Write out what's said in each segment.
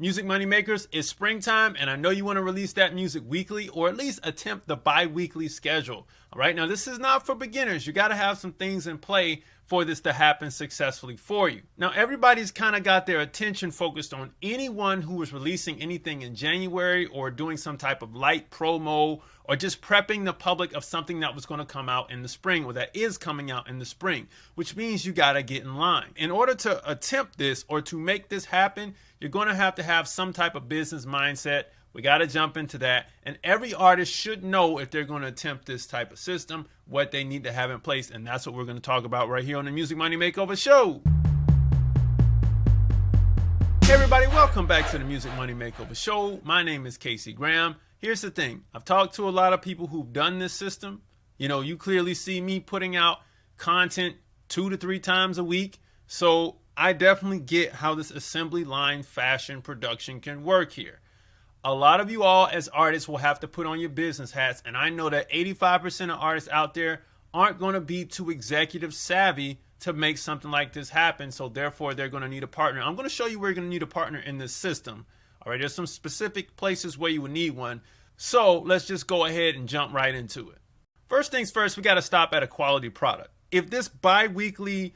Music money makers, it's springtime, and I know you want to release that music weekly or at least attempt the bi-weekly schedule. All right, now this is not for beginners. You got to have some things in play for this to happen successfully for you. Now, everybody's kind of got their attention focused on anyone who was releasing anything in January or doing some type of light promo or just prepping the public of something that was going to come out in the spring or that is coming out in the spring, which means you got to get in line. In order to attempt this or to make this happen, you're going to have some type of business mindset. We got to jump into that. And every artist should know if they're going to attempt this type of system, what they need to have in place. And that's what we're going to talk about right here on the Music Money Makeover Show. Hey everybody, welcome back to the Music Money Makeover Show. My name is Casey Graham. Here's the thing. I've talked to a lot of people who've done this system. You know, you clearly see me putting out content 2 to 3 times a week. So I definitely get how this assembly line fashion production can work here. A lot of you all as artists will have to put on your business hats, and I know that 85% of artists out there aren't going to be too executive savvy to make something like this happen, so therefore they're going to need a partner. I'm going to show you where you're going to need a partner in this system. All right, there's some specific places where you would need one, so let's just go ahead and jump right into it. First things first, we got to stop at a quality product. If this bi-weekly,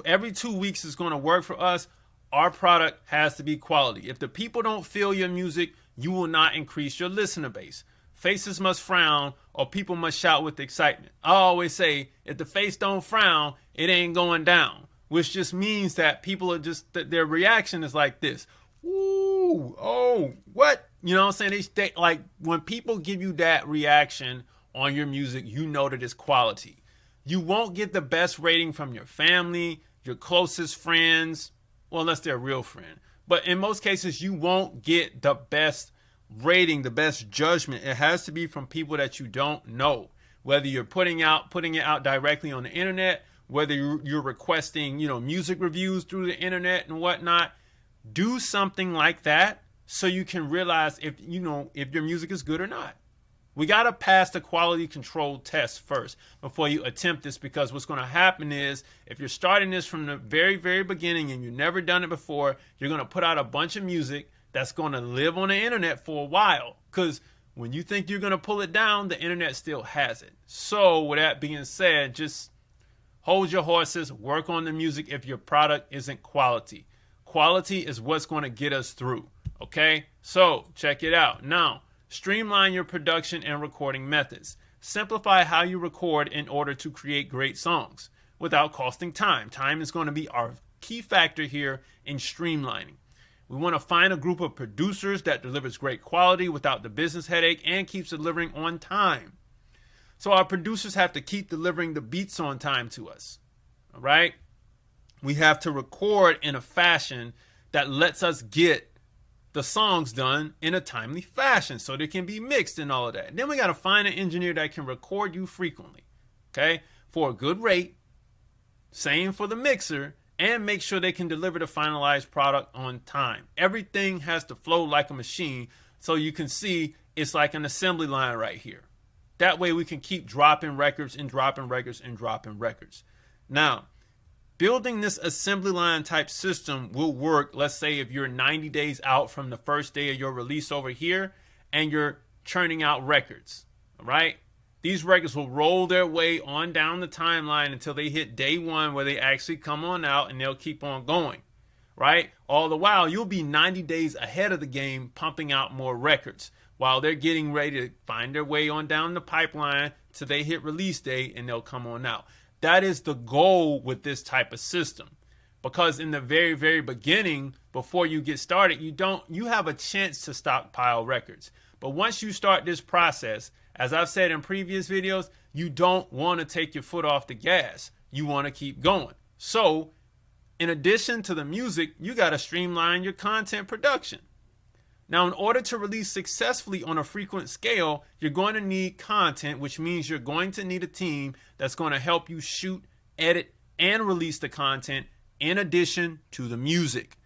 every 2 weeks is going to work for us, our product has to be quality. If the people don't feel your music, you will not increase your listener base. Faces must frown or people must shout with excitement. I always say, if the face don't frown, it ain't going down, which just means that people are just, their reaction is like this. Ooh, oh, what? You know what I'm saying? They like when people give you that reaction on your music, you know that it's quality. You won't get the best rating from your family, your closest friends, well, unless they're a real friend. But in most cases, you won't get the best rating, the best judgment. It has to be from people that you don't know. Whether you're putting it out directly on the internet, whether you're requesting, music reviews through the internet and whatnot, do something like that so you can realize if your music is good or not. We got to pass the quality control test first before you attempt this, because what's going to happen is if you're starting this from the very, very beginning and you've never done it before, you're going to put out a bunch of music that's going to live on the internet for a while, because when you think you're going to pull it down, the internet still has it. So with that being said, just hold your horses, work on the music if your product isn't quality. Quality is what's going to get us through. Okay, so check it out. Now, streamline your production and recording methods. Simplify how you record in order to create great songs without costing time. Time is going to be our key factor here in streamlining. We want to find a group of producers that delivers great quality without the business headache and keeps delivering on time. So our producers have to keep delivering the beats on time to us. All right? We have to record in a fashion that lets us get the songs done in a timely fashion so they can be mixed and all of that. Then we got to find an engineer that can record you frequently, okay, for a good rate. Same for the mixer, and make sure they can deliver the finalized product on time. Everything has to flow like a machine, so you can see it's like an assembly line right here. That way we can keep dropping records and dropping records and dropping records. Now, building this assembly line type system will work, let's say, if you're 90 days out from the first day of your release over here and you're churning out records, all right? These records will roll their way on down the timeline until they hit day 1 where they actually come on out, and they'll keep on going, right? All the while, you'll be 90 days ahead of the game pumping out more records while they're getting ready to find their way on down the pipeline till they hit release date and they'll come on out. That is the goal with this type of system, because in the very, very beginning, before you get started, you have a chance to stockpile records. But once you start this process, as I've said in previous videos, you don't want to take your foot off the gas. You want to keep going. So in addition to the music, you got to streamline your content production. Now, in order to release successfully on a frequent scale, you're going to need content, which means you're going to need a team that's going to help you shoot, edit, and release the content in addition to the music.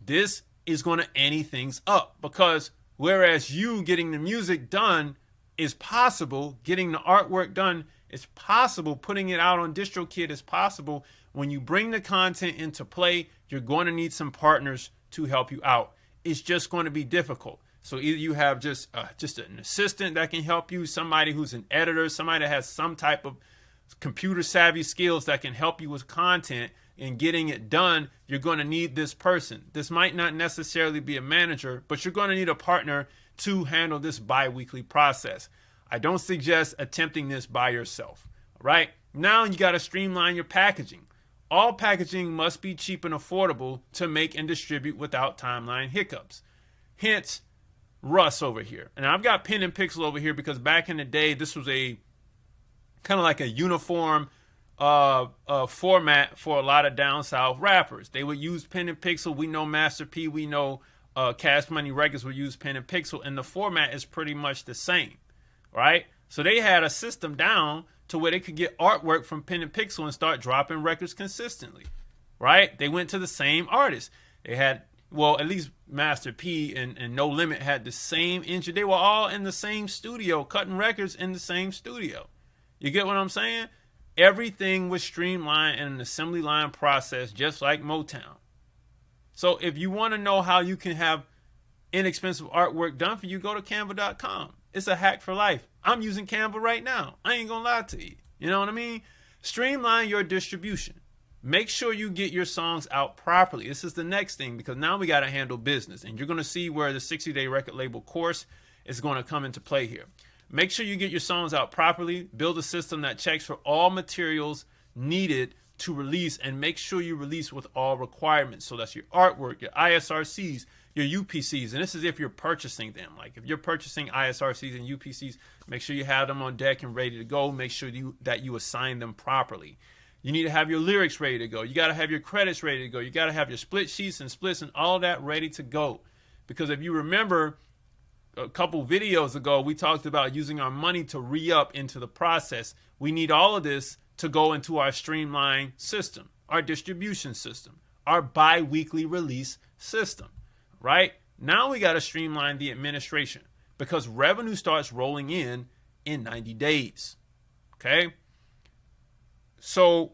This is going to ante things up, because whereas you getting the music done is possible, getting the artwork done is possible, putting it out on DistroKid is possible, when you bring the content into play, you're going to need some partners to help you out. it's just going to be difficult. So either you have just an assistant that can help you, somebody who's an editor, somebody that has some type of computer savvy skills that can help you with content and getting it done. You're going to need this person. This might not necessarily be a manager, but you're going to need a partner to handle this bi-weekly process. I don't suggest attempting this by yourself. Right? Now you got to streamline your packaging. All packaging must be cheap and affordable to make and distribute without timeline hiccups. Hence, Russ over here. And I've got Pen and Pixel over here because back in the day, this was a kind of like a uniform format for a lot of down south rappers. They would use Pen and Pixel. We know Master P, we know Cash Money Records would use Pen and Pixel, and the format is pretty much the same, right? So they had a system down to where they could get artwork from Pen and Pixel and start dropping records consistently, right? They went to the same artists. They had, well, at least Master P and No Limit had the same engine. They were all in the same studio, cutting records in the same studio. You get what I'm saying? Everything was streamlined in an assembly line process, just like Motown. So if you want to know how you can have inexpensive artwork done for you, go to canva.com. It's a hack for life. I'm using Canva right now. I ain't gonna lie to you. You know what I mean? Streamline your distribution. Make sure you get your songs out properly. This is the next thing, because now we got to handle business. And you're going to see where the 60-day record label course is going to come into play here. Make sure you get your songs out properly. Build a system that checks for all materials needed to release, and make sure you release with all requirements. So that's your artwork, your ISRCs, your UPCs. And this is if you're purchasing them. Like if you're purchasing ISRCs and UPCs, make sure you have them on deck and ready to go. Make sure that you assign them properly. You need to have your lyrics ready to go. You got to have your credits ready to go. You got to have your split sheets and splits and all that ready to go. Because if you remember a couple videos ago, we talked about using our money to re-up into the process. We need all of this to go into our Streamline system, our distribution system, our bi-weekly release system, right? Now we got to streamline the administration because revenue starts rolling in 90 days, okay? So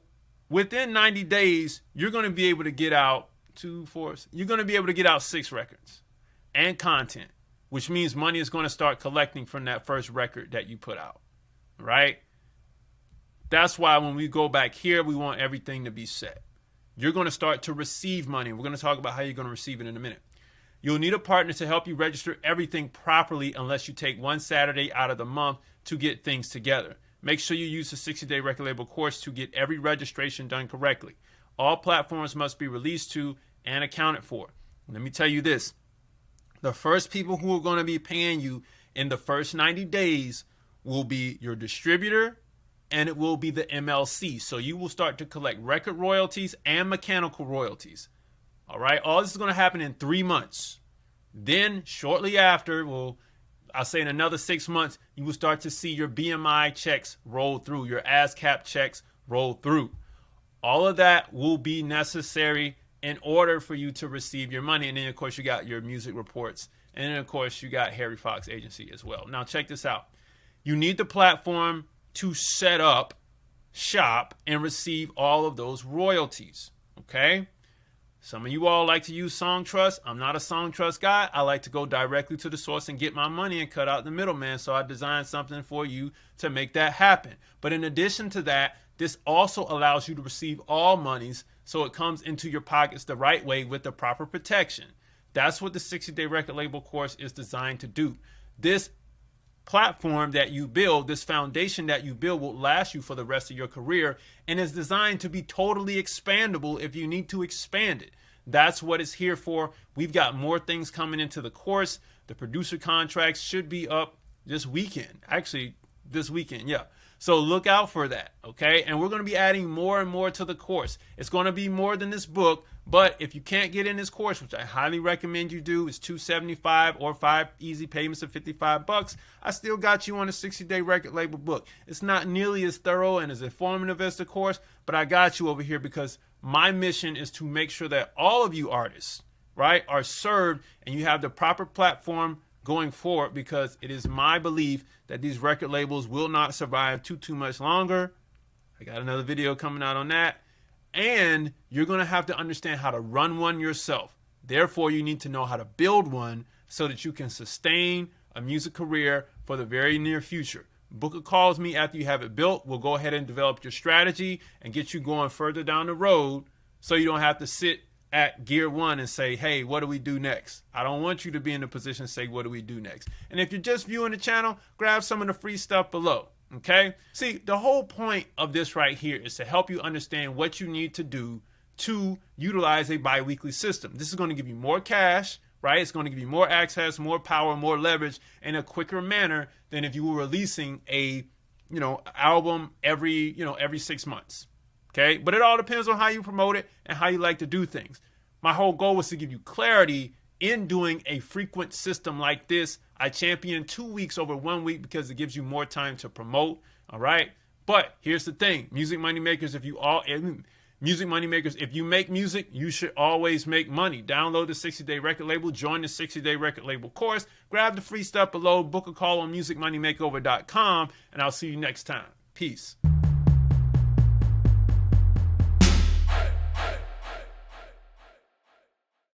within 90 days, you're going to be able to get out you're going to be able to get out 6 records and content, which means money is going to start collecting from that first record that you put out, right? That's why when we go back here, we want everything to be set. You're going to start to receive money. We're going to talk about how you're going to receive it in a minute. You'll need a partner to help you register everything properly unless you take one Saturday out of the month to get things together. Make sure you use the 60-day record label course to get every registration done correctly. All platforms must be released to and accounted for. Let me tell you this. The first people who are going to be paying you in the first 90 days will be your distributor, and it will be the MLC. So you will start to collect record royalties and mechanical royalties. All right. All this is going to happen in 3 months. Then shortly after, I'll say in another 6 months, you will start to see your BMI checks roll through, your ASCAP checks roll through. All of that will be necessary in order for you to receive your money. And then, of course, you got your music reports. And then, of course, you got Harry Fox Agency as well. Now, check this out. You need the platform to set up shop and receive all of those royalties. Okay? Some of you all like to use Song Trust. I'm not a Song Trust guy. I like to go directly to the source and get my money and cut out the middleman. So I designed something for you to make that happen. But in addition to that, this also allows you to receive all monies so it comes into your pockets the right way with the proper protection. That's what the 60-day record label course is designed to do. This platform that you build, this foundation that you build, will last you for the rest of your career and is designed to be totally expandable if you need to expand it. That's what it's here for. We've got more things coming into the course. The producer contracts should be up this weekend. Actually, this weekend, yeah. So look out for that, okay? And we're going to be adding more and more to the course. It's going to be more than this book, but if you can't get in this course, which I highly recommend you do, it's $275 or 5 easy payments of $55. I still got you on a 60-day record label book. It's not nearly as thorough and as informative as the course, but I got you over here because my mission is to make sure that all of you artists, right, are served and you have the proper platform going forward, because it is my belief that these record labels will not survive too much longer. I got another video coming out on that. And you're going to have to understand how to run one yourself. Therefore, you need to know how to build one so that you can sustain a music career for the very near future. Book a call with me after you have it built. We'll go ahead and develop your strategy and get you going further down the road so you don't have to sit at gear one and say, hey, what do we do next? I don't want you to be in a position to say, what do we do next? And if you're just viewing the channel, grab some of the free stuff below. Okay? See, the whole point of this right here is to help you understand what you need to do to utilize a bi-weekly system. This is going to give you more cash, right? It's going to give you more access, more power, more leverage in a quicker manner than if you were releasing a, album every 6 months. Okay? But it all depends on how you promote it and how you like to do things. My whole goal was to give you clarity in doing a frequent system like this. I champion 2 weeks over 1 week because it gives you more time to promote. All right. But here's the thing. Music money makers, if you make music, you should always make money. Download the 60-day record label, join the 60-day record label course, grab the free stuff below, book a call on musicmoneymakeover.com, and I'll see you next time. Peace.